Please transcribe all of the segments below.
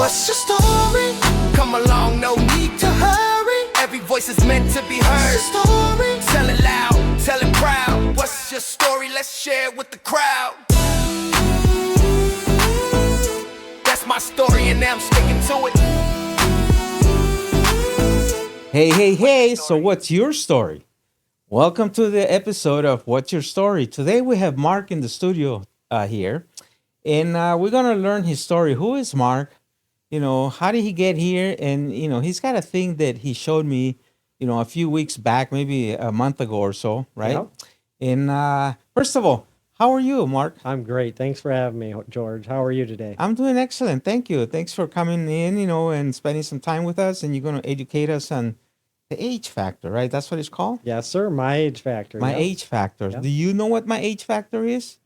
What's your story? Come along, no need to hurry. Every voice is meant to be heard. Story. Tell it loud, tell it proud. What's your story? Let's share it with the crowd. That's my story and now I'm sticking to it. Hey, so what's your story? Welcome to the episode of What's Your Story? Today we have Mark in the studio here, and we're going to learn his story. Who is Mark? How did he get here? And, he's got a thing that he showed me, a few weeks back, maybe a month ago or so, right? Yep. And first of all, how are you, Mark? I'm great. Thanks for having me, George. How are you today? I'm doing excellent. Thank you. Thanks for coming in, and spending some time with us. And you're going to educate us on the age factor, right? That's what it's called? Yes, sir. My age factor. My yep. age factor. Yep. Do you know what my age factor is?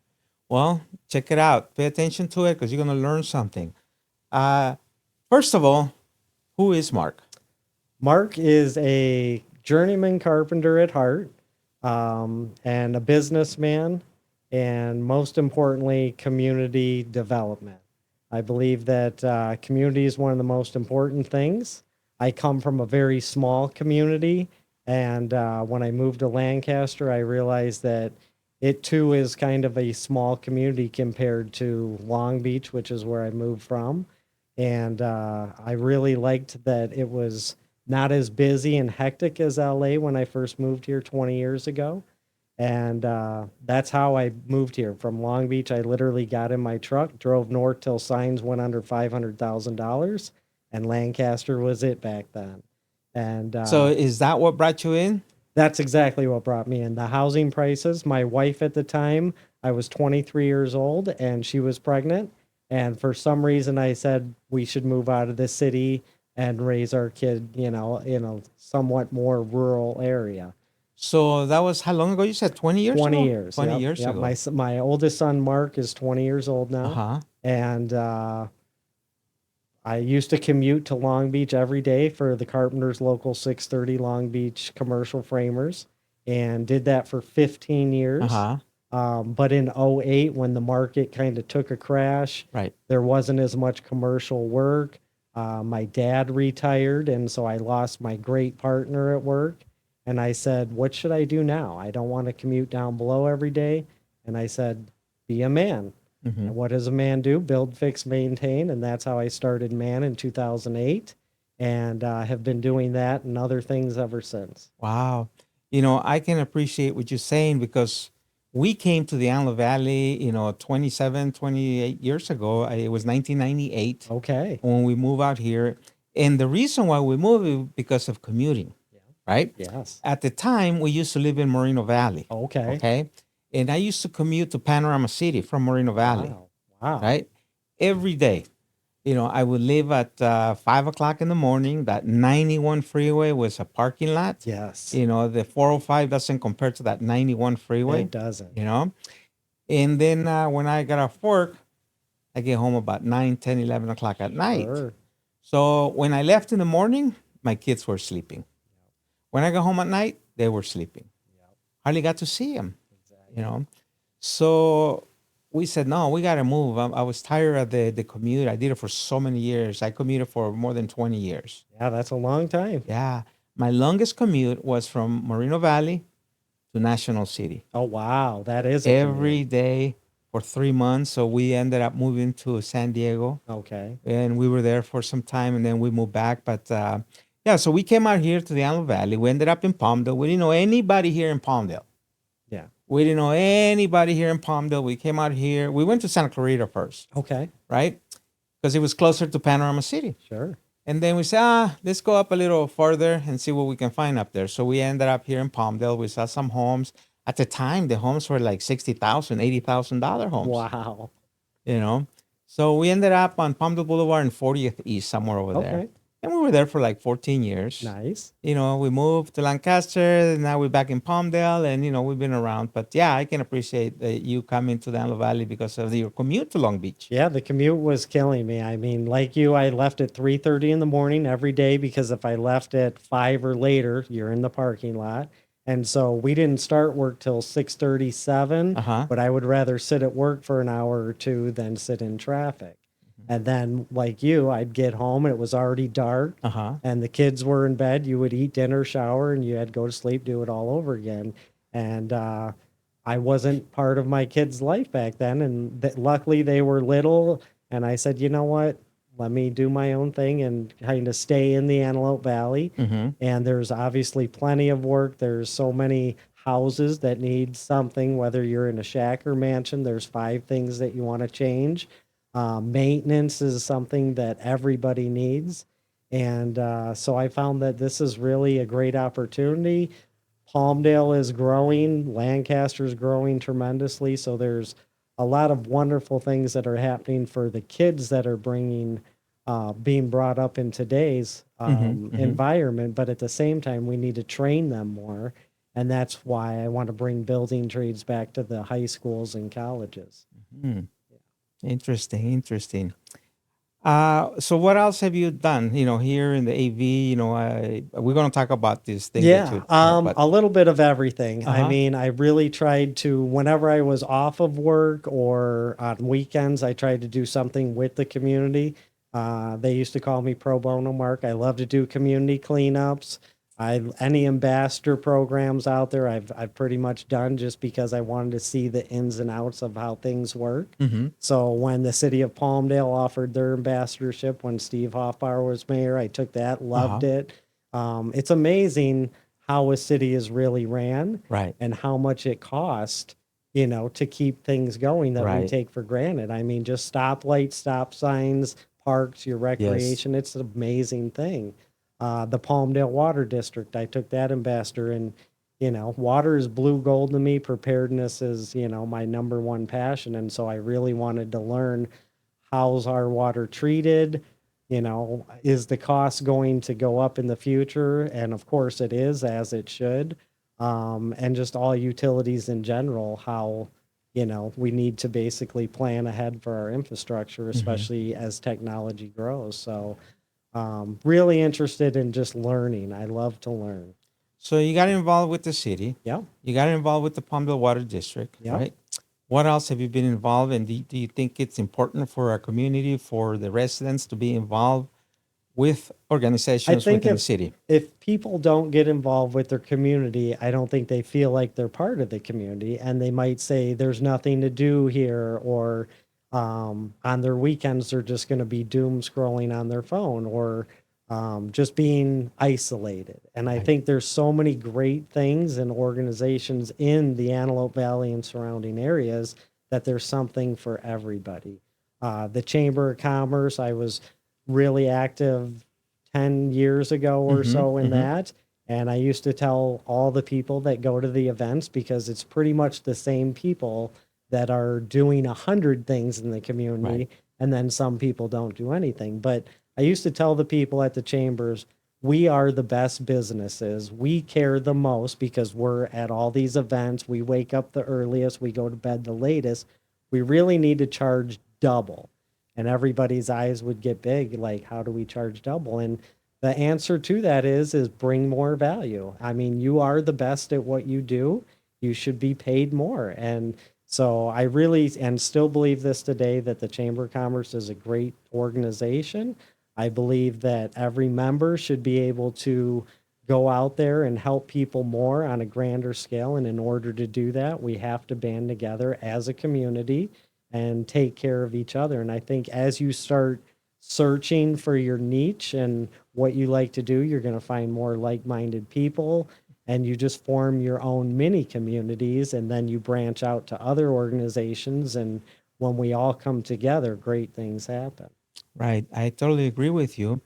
Well, check it out. Pay attention to it because you're going to learn something. First of all, who is Mark? Mark is a journeyman carpenter at heart, and a businessman, and most importantly, community development. I believe that community is one of the most important things. I come from a very small community, and when I moved to Lancaster, I realized that it too is kind of a small community compared to Long Beach, which is where I moved from. And I really liked that it was not as busy and hectic as LA when I first moved here 20 years ago. And that's how I moved here. From Long Beach, I literally got in my truck, drove north till signs went under $500,000, and Lancaster was it back then. And So is that what brought you in? that's exactly what brought me in. The housing prices. My wife at the time, I was 23 years old, and she was pregnant. And for some reason, I said we should move out of the city and raise our kid, in a somewhat more rural area. So that was how long ago? You said 20 years 20 ago? years. 20 yep, years yep. ago. My oldest son, Mark, is 20 years old now. Uh-huh. And I used to commute to Long Beach every day for the Carpenters Local 630 Long Beach commercial framers, and did that for 15 years. Uh-huh. But in '08, when the market kind of took a crash, Right. there wasn't as much commercial work. My dad retired, and so I lost my great partner at work. And I said, what should I do now? I don't want to commute down below every day. And I said, be a man. Mm-hmm. And what does a man do? Build, fix, maintain. And that's how I started MAN in 2008, and have been doing that and other things ever since. Wow. I can appreciate what you're saying because we came to the Antelope Valley, 28 years ago. It was 1998 Okay. when we moved out here. And the reason why we moved is because of commuting, right? Yes. At the time, we used to live in Moreno Valley. Okay. Okay. And I used to commute to Panorama City from Moreno Valley, Wow. right? Every day. I would leave at 5 o'clock in the morning. That 91 freeway was a parking lot. Yes. The 405 doesn't compare to that 91 freeway, It doesn't. And then when I got off work, I get home about 9, 10, 11 o'clock at night. Sure. So when I left in the morning, my kids were sleeping. When I got home at night, they were sleeping. Hardly got to see them, So we said, no, we got to move. I was tired of the commute. I did it for so many years. I commuted for more than 20 years. Yeah, that's a long time. Yeah. My longest commute was from Moreno Valley to National City. Oh, wow. That is a Every day for 3 months. So we ended up moving to San Diego. commute. Okay. And we were there for some time, and then we moved back. But so we came out here to the Antelope Valley. We ended up in Palmdale. We didn't know anybody here in Palmdale. Yeah. We didn't know anybody here in Palmdale. We came out here. We went to Santa Clarita first, Okay. right? Because it was closer to Panorama City. Sure. And then we said, let's go up a little further and see what we can find up there. So we ended up here in Palmdale. We saw some homes. At the time, the homes were like $60,000, $80,000 homes. Wow. So we ended up on Palmdale Boulevard and 40th East, somewhere over there. Okay. And we were there for like 14 years. Nice. We moved to Lancaster, and now we're back in Palmdale, and, we've been around. But, yeah, I can appreciate you coming to the Antelope Valley because of your commute to Long Beach. Yeah, the commute was killing me. I mean, like you, I left at 3:30 in the morning every day because if I left at 5 or later, you're in the parking lot. And so we didn't start work till 6:37, Uh-huh. but I would rather sit at work for an hour or two than sit in traffic. And then, like you, I'd get home and it was already dark Uh-huh. and the kids were in bed. You would eat dinner, shower, and you had to go to sleep, do it all over again. And I wasn't part of my kids' life back then. And luckily, they were little. And I said, you know what? Let me do my own thing and kind of stay in the Antelope Valley. Mm-hmm. And there's obviously plenty of work. There's so many houses that need something, whether you're in a shack or mansion, there's 5 things that you want to change. Maintenance is something that everybody needs. And so I found that this is really a great opportunity. Palmdale is growing, Lancaster is growing tremendously. So there's a lot of wonderful things that are happening for the kids that are being brought up in today's Mm-hmm. Mm-hmm. environment. But at the same time, we need to train them more. And that's why I want to bring building trades back to the high schools and colleges. Hmm. Interesting, interesting. So what else have you done, here in the AV? We're going to talk about this thing that Yeah, you, but, a little bit of everything. I uh-huh. mean, I really tried to, whenever I was off of work or on weekends, I tried to do something with the community. They used to call me Pro Bono Mark. I love to do community cleanups. Any ambassador programs out there, I've pretty much done just because I wanted to see the ins and outs of how things work. Mm-hmm. So when the city of Palmdale offered their ambassadorship, when Steve Hoffbauer was mayor, I took that, Uh-huh. loved it. It's amazing how a city is really ran Right, and how much it cost, to keep things going that we right. take for granted. I mean, just stoplights, stop signs, parks, your Yes. recreation. It's an amazing thing. The Palmdale Water District, I took that ambassador and, water is blue gold to me. Preparedness is, my number one passion. And so I really wanted to learn how's our water treated? Is the cost going to go up in the future? And of course it is, as it should. And just all utilities in general, how, we need to basically plan ahead for our infrastructure, Mm-hmm. especially as technology grows. So, really interested in just learning. I love to learn. So you got involved with the city. Yeah. You got involved with the Palmdale Water District, Yeah. right? What else have you been involved in? Do you think it's important for our community, for the residents to be involved with I organizations think within the city? if people don't get involved with their community, I don't think they feel like they're part of the community, and they might say there's nothing to do here, or on their weekends they're just going to be doom scrolling on their phone, or just being isolated. And I Right. think there's so many great things and organizations in the Antelope Valley and surrounding areas that there's something for everybody. The Chamber of Commerce, I was really active 10 years ago or Mm-hmm. so in Mm-hmm. that. And I used to tell all the people that go to the events, because it's pretty much the same people that are doing 100 things in the community. Right. And then some people don't do anything. But I used to tell the people at the chambers, we are the best businesses. We care the most because we're at all these events. We wake up the earliest, we go to bed the latest. We really need to charge double. And everybody's eyes would get big, like, how do we charge double? And the answer to that is bring more value. I mean, you are the best at what you do. You should be paid more. And so I really and still believe this today, that the Chamber of Commerce is a great organization. I believe that every member should be able to go out there and help people more on a grander scale. And in order to do that, we have to band together as a community and take care of each other. And I think as you start searching for your niche and what you like to do, you're going to find more like-minded people, and you just form your own mini communities, and then you branch out to other organizations. And when we all come together, great things happen. Right. I totally agree with you.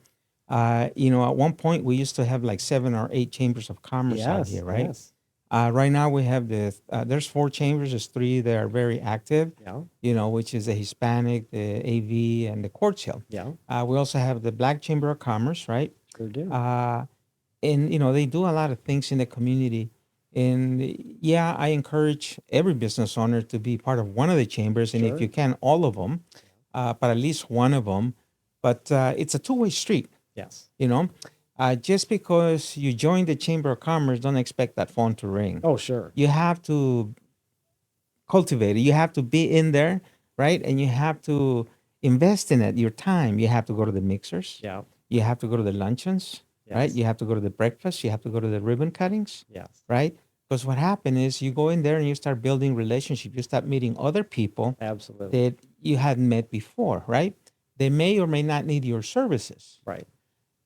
At one point we used to have like 7 or 8 chambers of commerce out here, Yes, right? yes. Right now we have there's 4 chambers. There's 3 that are very active, Yeah, which is the Hispanic, the AV, and the Quartz Hill. yeah, We also have the Black Chamber of Commerce, right? sure do. And they do a lot of things in the community. And yeah, I encourage every business owner to be part of one of the chambers, and if Sure. you can, all of them, but at least one of them. But it's a two-way street, Yes. you know. Just because you join the Chamber of Commerce, don't expect that phone to ring. Oh, sure. You have to cultivate it. You have to be in there, right? And you have to invest in it, your time. You have to go to the mixers. Yeah. You have to go to the luncheons, right? Yes. You have to go to the breakfast. You have to go to the ribbon cuttings, Yes. right? Because what happened is you go in there and you start building relationships. You start meeting other people Absolutely. that you hadn't met before, right? They may or may not need your services, Right.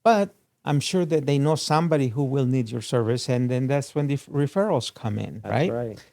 but I'm sure that they know somebody who will need your service, and then that's when the referrals come in, That's right? right.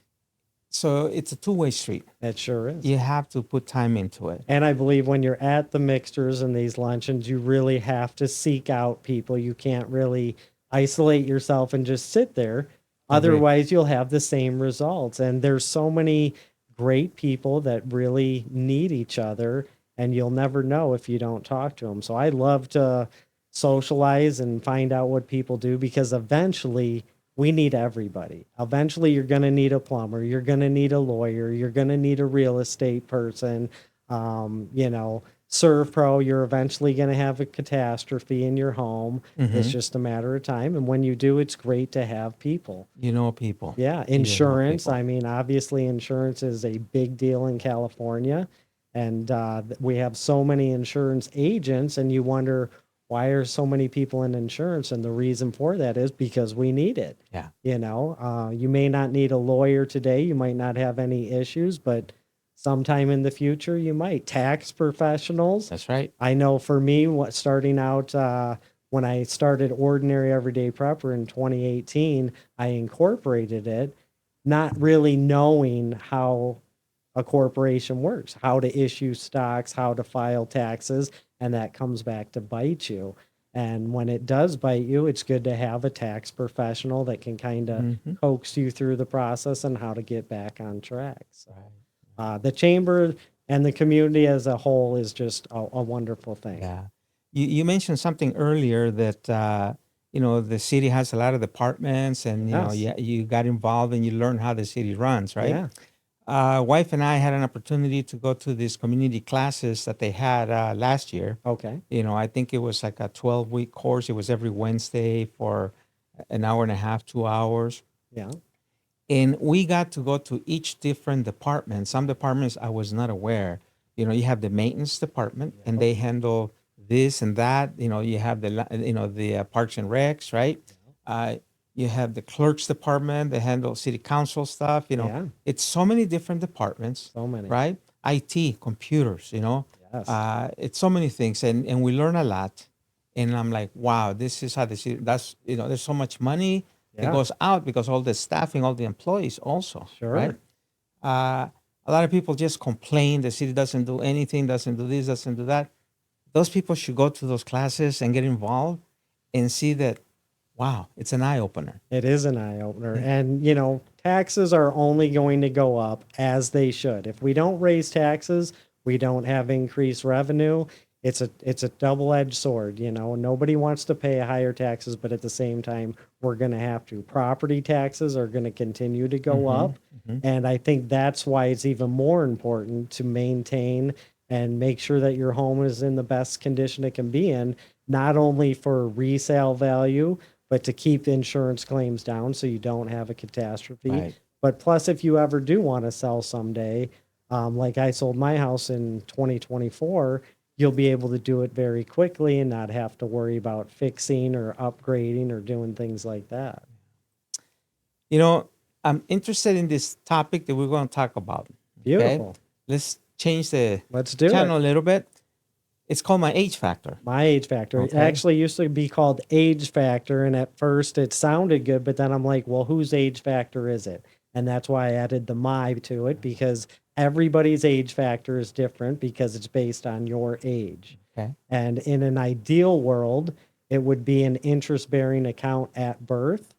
So it's a two-way street. It sure is. You have to put time into it. And I believe when you're at the mixers and these luncheons, you really have to seek out people. You can't really isolate yourself and just sit there. Agree. Otherwise, you'll have the same results. And there's so many great people that really need each other, and you'll never know if you don't talk to them. So I love to socialize and find out what people do, because eventually we need everybody. Eventually, you're going to need a plumber, you're going to need a lawyer, you're going to need a real estate person. Serve Pro, you're eventually going to have a catastrophe in your home. It's just a matter of time. And when you do, it's great to have people. You know people. Yeah, You know insurance. people. I mean, obviously, insurance is a big deal in California. And we have so many insurance agents, and you wonder, why are so many people in insurance? And the reason for that is because we need it. Yeah. You may not need a lawyer today. You might not have any issues, but sometime in the future, you might. Tax professionals. That's right. I know for me, starting out, when I started Ordinary Everyday Prepper in 2018, I incorporated it, not really knowing how a corporation works, how to issue stocks, how to file taxes, and that comes back to bite you. And when it does bite you, it's good to have a tax professional that can kind of coax you through the process and how to get back on track. So, the chamber and the community as a whole is just a wonderful thing. Yeah. You mentioned something earlier that the city has a lot of departments, and Yes. you got involved and you learned how the city runs, right? Yeah. Wife and I had an opportunity to go to these community classes that they had last year. Okay. I think it was like a 12-week course. It was every Wednesday for an hour and a half, 2 hours. Yeah. And we got to go to each different department. Some departments I was not aware. You have the maintenance department, and they handle this and that. You have the Parks and Recs, right? You have the clerks department. They handle city council stuff. Yeah. It's so many different departments, So many. right? IT, computers. Yes. It's so many things, and we learn a lot. And I'm like, wow, this is how the city. There's so much money that Yeah. goes out because all the staffing, all the employees also, Sure. right? A lot of people just complain the city doesn't do anything, doesn't do this, doesn't do that. Those people should go to those classes and get involved and see that, wow, it's an eye opener. It is an eye opener. And, taxes are only going to go up as they should. If we don't raise taxes, we don't have increased revenue. It's a double-edged sword. Nobody wants to pay higher taxes, but at the same time, we're going to have to. Property taxes are going to continue to go up. And I think that's why it's even more important to maintain and make sure that your home is in the best condition it can be in, not only for resale value, but to keep insurance claims down so you don't have a catastrophe. Right. But plus, if you ever do want to sell someday, like I sold my house in 2024, you'll be able to do it very quickly and not have to worry about fixing or upgrading or doing things like that. I'm interested in this topic that we're going to talk about. Beautiful. Let's change the Let's do channel it. a little bit. It's called My Age Factor. My Age Factor. It Okay. actually used to be called Age Factor, and at first it sounded good, but then I'm like, well, whose age factor is it? And that's why I added the my to it, because everybody's age factor is different because it's based on your age. Okay. And in an ideal world, it would be an interest-bearing account at birth.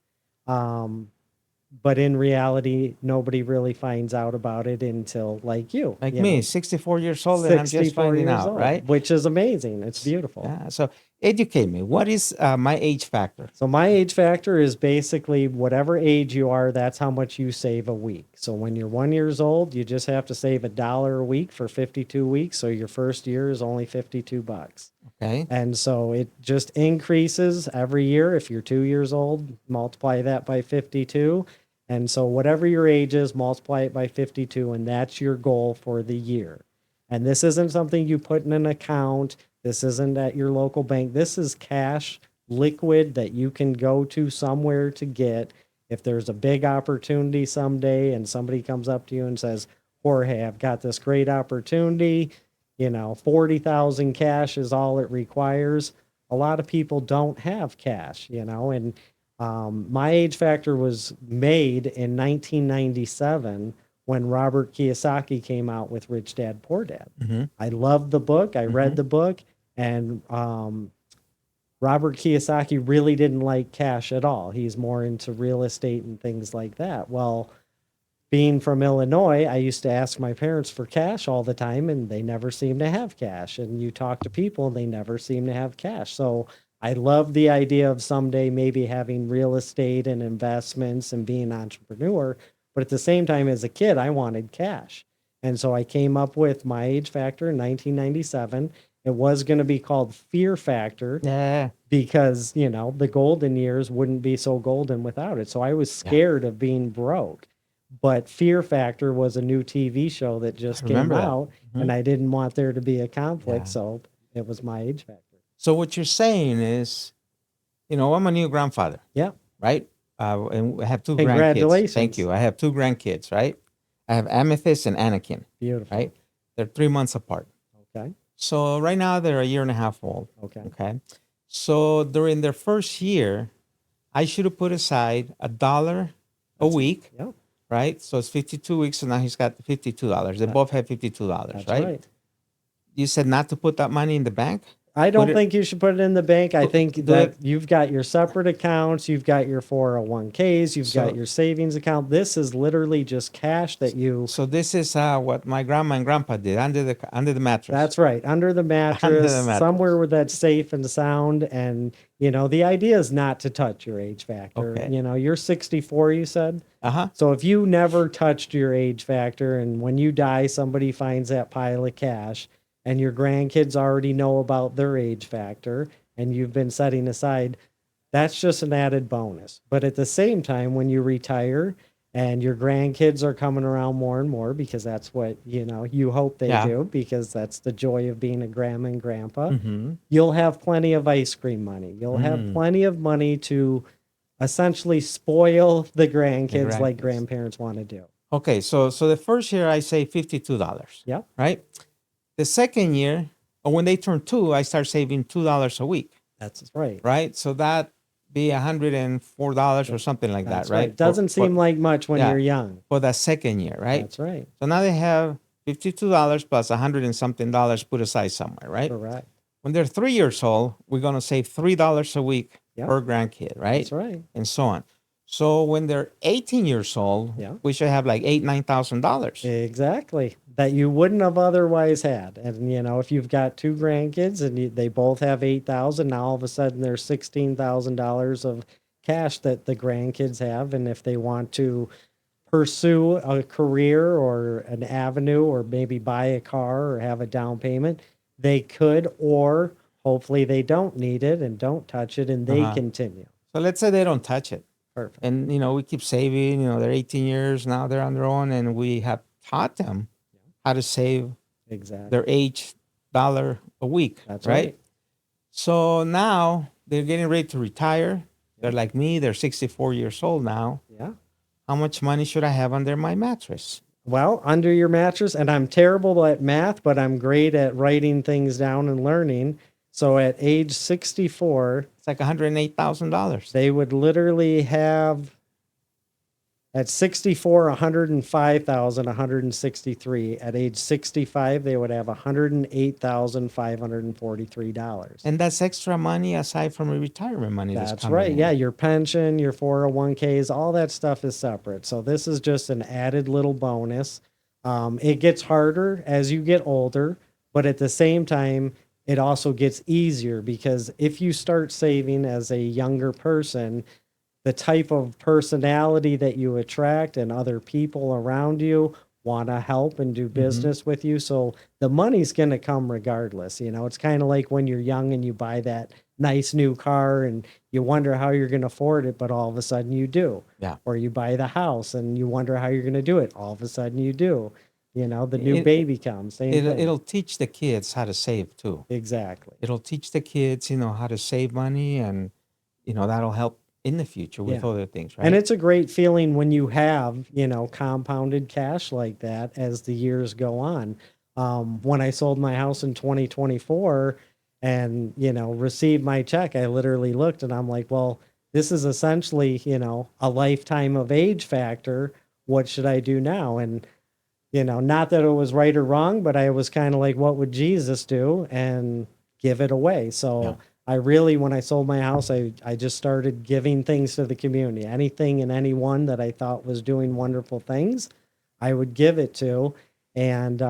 But in reality, nobody really finds out about it until like you. Like you me, know, 64 years old, and I'm just 64 finding years out, old, right? which is amazing. It's beautiful. Yeah. So educate me. What is My Age Factor? So my age factor is basically whatever age you are, that's how much you save a week. So when you're 1 year old, you just have to save $1 a week for 52 weeks. So your first year is only $52. Okay. And so it just increases every year. If you're 2 years old, multiply that by 52. And so whatever your age is, multiply it by 52, and that's your goal for the year. And this isn't something you put in an account. This isn't at your local bank. This is cash, liquid, that you can go to somewhere to get. If there's a big opportunity someday and somebody comes up to you and says, Jorge, I've got this great opportunity, 40,000 cash is all it requires. A lot of people don't have cash, and my age factor was made in 1997 when Robert Kiyosaki came out with Rich Dad Poor Dad. I loved the book. I read the book, and Robert Kiyosaki really didn't like cash at all. He's more into real estate and things like that. Well, being from Illinois, I used to ask my parents for cash all the time, and they never seemed to have cash. And you talk to people, and they never seem to have cash. So I love the idea of someday maybe having real estate and investments and being an entrepreneur. But at the same time, as a kid, I wanted cash. And so I came up with my age factor in 1997. It was going to be called Fear Factor. Yeah. Because, the golden years wouldn't be so golden without it. So I was scared of being broke. But Fear Factor was a new TV show that just came out, and I didn't want there to be a conflict, so it was my age factor. So what you're saying is, I'm a new grandfather. Yeah. Right? And I have two grandkids. Congratulations. Thank you. I have two grandkids, right? I have Amethyst and Anakin. Beautiful. Right? They're 3 months apart. Okay. So right now they're a year and a half old. Okay. So during their first year, I should have put aside $1 a week. Yep. Right? So it's 52 weeks, so now he's got $52. They both have $52, That's right? right. You said not to put that money in the bank? I don't think you should put it in the bank. I think that it- you've got your separate accounts, you've got your 401ks, you've got your savings account. This is literally just cash that you. So this is what my grandma and grandpa did under the mattress. That's right, under the mattress, somewhere where that's safe and sound. And the idea is not to touch your age factor. Okay. You're 64, you said. Uh-huh. So if you never touched your age factor, and when you die, somebody finds that pile of cash, and your grandkids already know about their age factor, and you've been setting aside, that's just an added bonus. But at the same time, when you retire and your grandkids are coming around more and more, because that's what, you hope they do, because that's the joy of being a grandma and grandpa, you'll have plenty of ice cream money. You'll have plenty of money to essentially spoil the grandkids like grandparents want to do. Okay, so the first year I say $52. Yeah. Right? The second year, or when they turn 2, I start saving $2 a week. That's right. Right? So that be $104 or something like That's that, right? It doesn't seem like much when you're young. For that second year, right? That's right. So now they have $52 plus $100 and something put aside somewhere, right? Correct. When they're 3 years old, we're going to save $3 a week Yep. per grandkid, right? That's right. And so on. So when they're 18 years old, we should have like $9,000. Exactly. That you wouldn't have otherwise had. And, if you've got two grandkids and they both have 8,000, now all of a sudden there's $16,000 of cash that the grandkids have. And if they want to pursue a career or an avenue, or maybe buy a car or have a down payment, they could, or hopefully they don't need it and don't touch it, and they continue. So let's say they don't touch it. Perfect. And, we keep saving, they're 18 years, now they're on their own, and we have taught them how to save their age dollar a week. That's right. So now they're getting ready to retire. They're like me, they're 64 years old now. Yeah. How much money should I have under my mattress? Well, under your mattress, and I'm terrible at math, but I'm great at writing things down and learning. So at age 64, it's like $108,000. They would literally have, at 64, 105,163. At age 65, they would have $108,543. And that's extra money aside from the retirement money. That's right. in. Yeah, your pension, your 401ks, all that stuff is separate. So this is just an added little bonus. It gets harder as you get older, but at the same time, it also gets easier, because if you start saving as a younger person, the type of personality that you attract and other people around you want to help and do business with you. So the money's going to come regardless. It's kind of like when you're young and you buy that nice new car and you wonder how you're going to afford it, but all of a sudden you do. Yeah. Or you buy the house and you wonder how you're going to do it. All of a sudden you do. The new It, baby comes, same thing. it'll teach the kids how to save too. Exactly. It'll teach the kids, how to save money, and that'll help in the future with Yeah. other things, And right? it's a great feeling when you have, compounded cash like that as the years go on. When I sold my house in 2024 and, received my check, I literally looked and I'm like, well, this is essentially, a lifetime of age factor. What should I do now? And, not that it was right or wrong, but I was kind of like, what would Jesus do? And give it away. Yeah. So I really, when I sold my house, I just started giving things to the community. Anything and anyone that I thought was doing wonderful things, I would give it to. And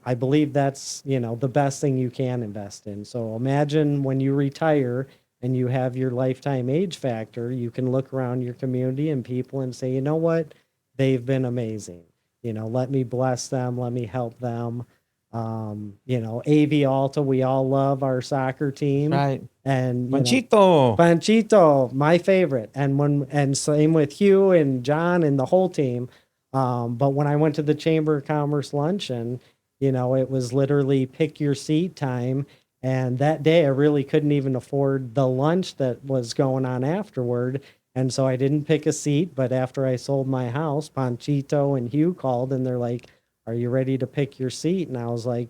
I believe that's, the best thing you can invest in. So imagine when you retire and you have your lifetime age factor, you can look around your community and people and say, you know what? They've been amazing. Let me bless them. Let me help them. AV Alta, we all love our soccer team. Right. And Panchito. Panchito, my favorite. And same with Hugh and John and the whole team. But when I went to the Chamber of Commerce luncheon, it was literally pick your seat time. And that day I really couldn't even afford the lunch that was going on afterward. And so I didn't pick a seat, but after I sold my house, Panchito and Hugh called and they're like, are you ready to pick your seat? And I was like,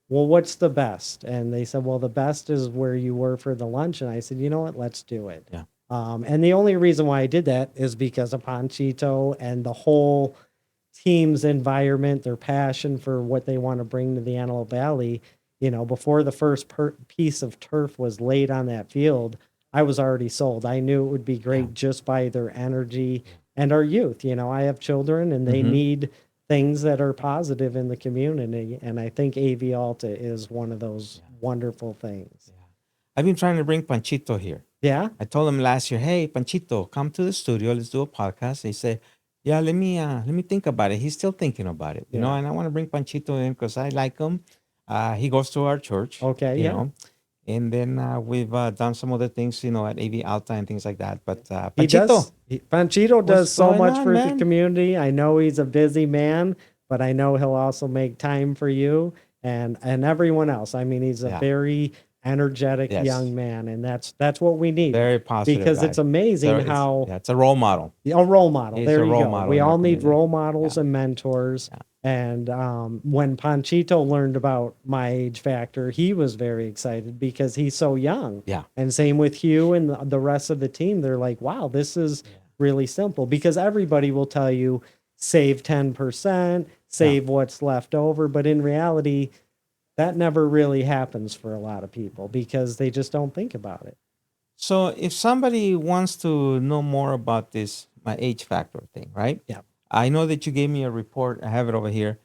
well, what's the best? And they said, well, the best is where you were for the lunch. And I said, you know what, let's do it. Yeah. And the only reason why I did that is because of Panchito and the whole team's environment, their passion for what they want to bring to the Antelope Valley. Before the first piece of turf was laid on that field, I was already sold. I knew it would be great just by their energy and our youth. I have children and they need things that are positive in the community. And I think AV Alta is one of those wonderful things. Yeah. I've been trying to bring Panchito here. Yeah. I told him last year, hey, Panchito, come to the studio. Let's do a podcast. He said, yeah, let me think about it. He's still thinking about it, and I want to bring Panchito in because I like him. He goes to our church. Okay, you yeah. know. And then we've done some other things, at AV Alta and things like that. But He Panchito, does. Panchito does so going much on, for the man? community. I know he's a busy man, but I know he'll also make time for you and everyone else. I mean, he's a Yeah. very energetic Yes. young man, and that's what we need. very positive because guy. it's amazing So it's- how it's a role model. a role model. He's There a you role go. model We in our all need community. role models Yeah. and mentors. Yeah. And when Panchito learned about my age factor, he was very excited because he's so young. Yeah. And same with Hugh and the rest of the team. They're like, wow, this is really simple, because everybody will tell you save 10%, save what's left over. But in reality, that never really happens for a lot of people because they just don't think about it. So if somebody wants to know more about this, my age factor thing, right? Yeah. I know that you gave me a report. I have it over here.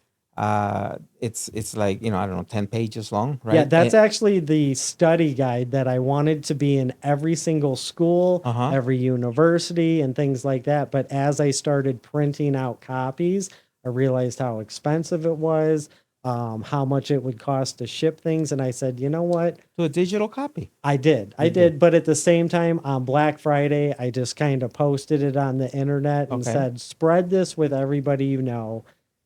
It's like, I don't know, 10 pages long, right? Yeah, that's And- actually the study guide that I wanted to be in every single school, Uh-huh. every university, and things like that. But as I started printing out copies, I realized how expensive it was, how much it would cost to ship things. And I said, you know what? to a digital copy. I did. But at the same time, on Black Friday, I just kind of posted it on the internet and Okay. said, spread this with everybody you know.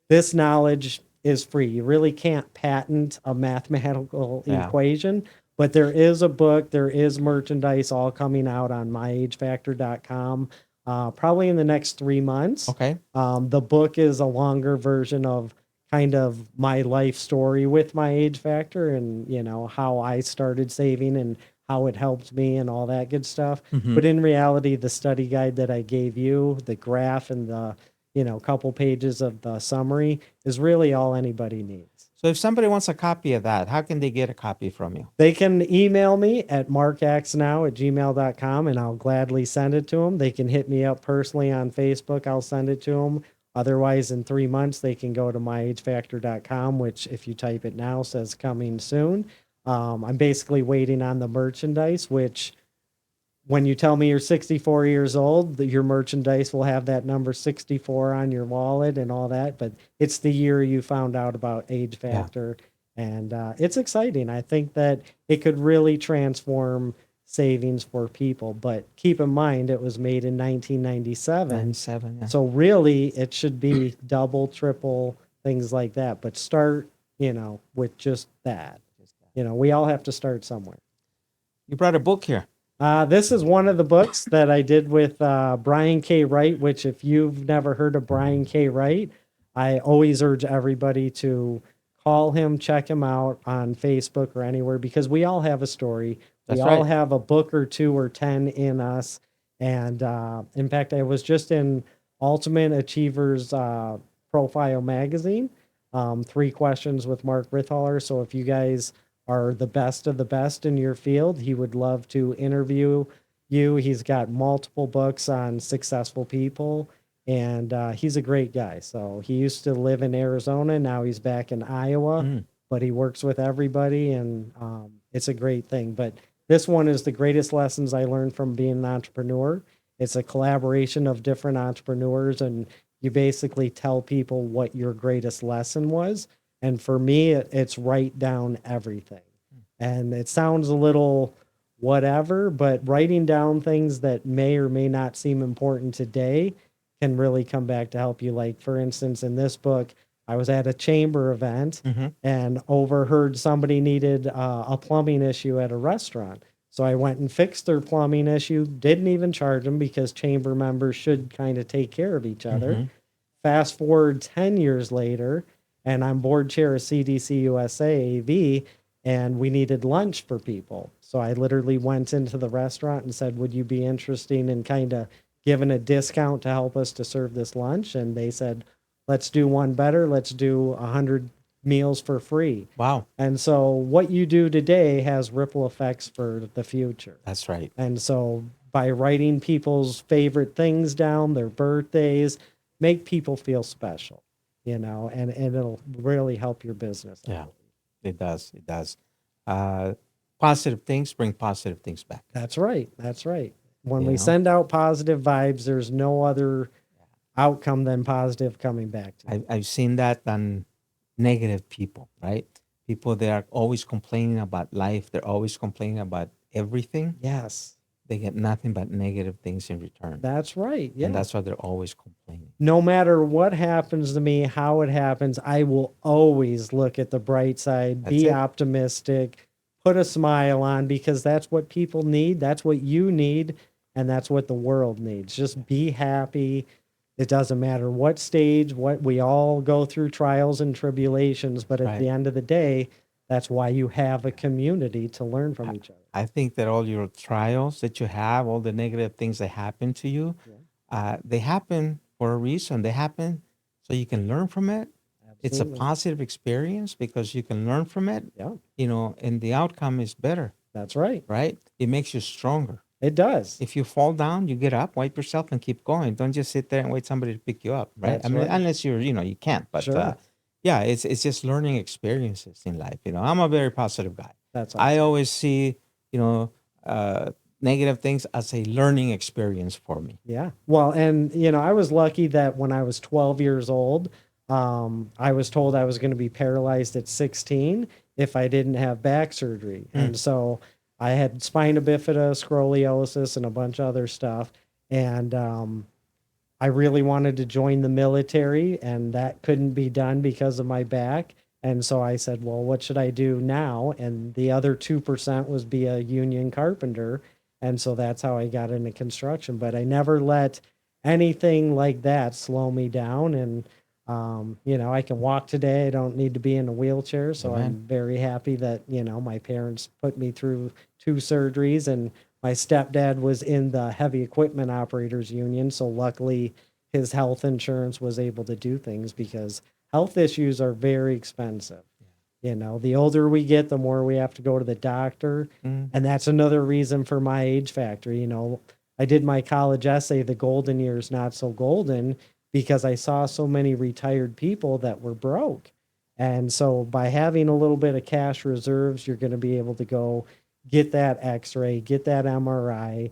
This knowledge is free. You really can't patent a mathematical Yeah. equation, but there is a book, there is merchandise all coming out on myagefactor.com, probably in the next 3 months. Okay. The book is a longer version of kind of my life story with my age factor and, how I started saving and how it helped me and all that good stuff. Mhm. But in reality, the study guide that I gave you, the graph and the, couple pages of the summary is really all anybody needs. So if somebody wants a copy of that, how can they get a copy from you? They can email me at markactsnow@gmail.com and I'll gladly send it to them. They can hit me up personally on Facebook. I'll send it to them. Otherwise, in 3 months, they can go to myagefactor.com, which if you type it now says coming soon. I'm basically waiting on the merchandise, which when you tell me you're 64 years old, your merchandise will have that number 64 on your wallet and all that. But it's the year you found out about age factor. And it's exciting. I think that it could really transform savings for people. But keep in mind, it was made in 1997. 97. Yeah. So really, it should be double, triple things like that. But start, with just that. We all have to start somewhere. You brought a book here. This is one of the books that I did with Brian K. Wright, which if you've never heard of Brian K. Wright, I always urge everybody to call him, check him out on Facebook or anywhere, because we all have a story. We That's all right. have a book or 2 or 10 in us. And in fact, I was just in Ultimate Achievers Profile Magazine, 3 questions with Mark Ritthaler. So if you guys are the best of the best in your field, he would love to interview you. He's got multiple books on successful people, and he's a great guy. So he used to live in Arizona. Now he's back in Iowa, but he works with everybody, and it's a great thing. But this one is the greatest lessons I learned from being an entrepreneur. It's a collaboration of different entrepreneurs, and you basically tell people what your greatest lesson was. And for me, it's write down everything. And it sounds a little whatever, but writing down things that may or may not seem important today can really come back to help you. Like, for instance, in this book, I was at a chamber event and overheard somebody needed a plumbing issue at a restaurant. So I went and fixed their plumbing issue, didn't even charge them because chamber members should kind of take care of each other. Fast forward 10 years later, and I'm board chair of CDC USA AV, and we needed lunch for people. So I literally went into the restaurant and said, would you be interested in kind of giving a discount to help us to serve this lunch? And they said, let's do one better. Let's do 100 meals for free. Wow. And so what you do today has ripple effects for the future. That's right. And so by writing people's favorite things down, their birthdays, make people feel special, and it'll really help your business. Yeah, it does. It does. Positive things bring positive things back. That's right. That's right. When You we know? send out positive vibes, there's no other outcome than positive coming back to you. I've seen that on negative people, right? People that are always complaining about life. They're always complaining about everything. Yes, They get nothing but negative things in return. that's right. Yeah. And that's why they're always complaining. No matter what happens to me, how it happens, I will always look at the bright side, That's be it. optimistic, put a smile on, because that's what people need. That's what you need. And that's what the world needs. Just be happy. It doesn't matter what stage, what we all go through trials and tribulations, but at Right. the end of the day, that's why you have a community to learn from each other. I think that all your trials that you have, all the negative things that happen to you, they happen for a reason. They happen so you can learn from it. It's a Absolutely. positive experience because you can learn from it, Yeah, and the outcome is better, that's right. right? It makes you stronger. It does. If you fall down, you get up, wipe yourself, and keep going. Don't just sit there and wait somebody to pick you up, right? That's I mean, right. unless you can't. But Sure. yeah, it's just learning experiences in life. I'm a very positive guy. That's I awesome. always see, negative things as a learning experience for me. Yeah. Well, and I was lucky that when I was 12 years old, I was told I was going to be paralyzed at 16 if I didn't have back surgery. And so I had spina bifida, scoliosis, and a bunch of other stuff. And I really wanted to join the military, and that couldn't be done because of my back. And so I said, well, what should I do now? And the other 2% was be a union carpenter. And so that's how I got into construction. But I never let anything like that slow me down. And, I can walk today. I don't need to be in a wheelchair. So I'm Amen. very happy that, my parents put me through 2 surgeries, and my stepdad was in the heavy equipment operators union. So luckily his health insurance was able to do things, because health issues are very expensive. The older we get, the more we have to go to the doctor. And that's another reason for my age factor. I did my college essay, The Golden Years Not So Golden, because I saw so many retired people that were broke. And so by having a little bit of cash reserves, you're going to be able to go get that x-ray, get that MRI,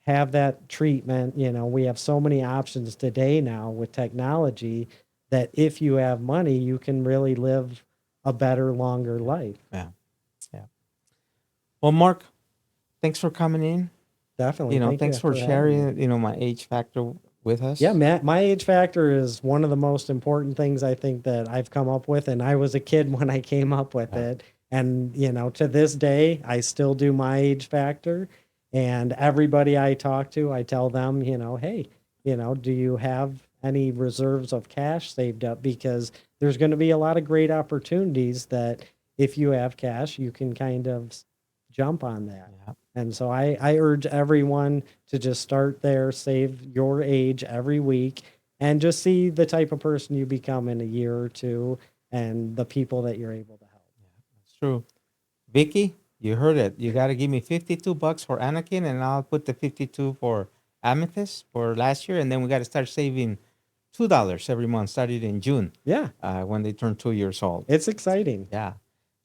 have that treatment. We have so many options today now with technology that if you have money, you can really live a better, longer life. Yeah. Yeah. Well, Mark, thanks for coming in. Definitely. Thank Thanks you for having me. sharing, my age factor with us? Yeah, my age factor is one of the most important things I think that I've come up with, and I was a kid when I came up with it. And, to this day, I still do my age factor. And everybody I talk to, I tell them, hey, do you have any reserves of cash saved up? Because there's going to be a lot of great opportunities that if you have cash, you can kind of jump on that. Yeah. And so I urge everyone to just start there, save your age every week, and just see the type of person you become in a year or two and the people that you're able to help. It's true. Vicky, you heard it. You got to give me $52 for Anakin, and I'll put the 52 for Amethyst for last year, and then we got to start saving $2 every month, started in June. Yeah. When they turn 2 years old. It's exciting. Yeah.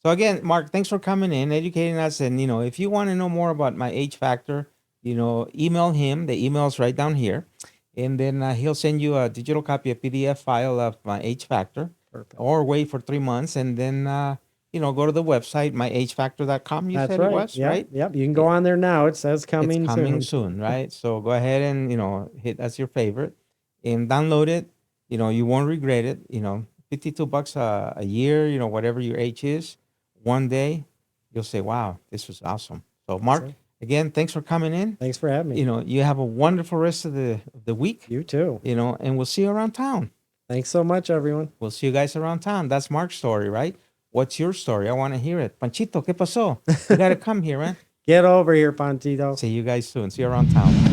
So again, Mark, thanks for coming in, educating us, and if you want to know more about my age factor, email him. The email's right down here, and then he'll send you a digital copy, a PDF file of my age factor. Perfect. Or wait for 3 months, and then go to the website myagefactor.com. You That's said right. it was, right? Yep. You can go on there now. It says coming It's coming soon, right? So go ahead and hit that's your favorite, and download it. You won't regret it. $52 a year. Whatever your age is, one day you'll say, "Wow, this was awesome." So Mark, again, thanks for coming in. Thanks for having me. You have a wonderful rest of the week. You too. And we'll see you around town. Thanks so much, everyone. We'll see you guys around town. That's Mark's story, right? What's your story? I want to hear it. Panchito, ¿qué pasó? You got to come here, man. Get over here, Pantito. See you guys soon. See you around town.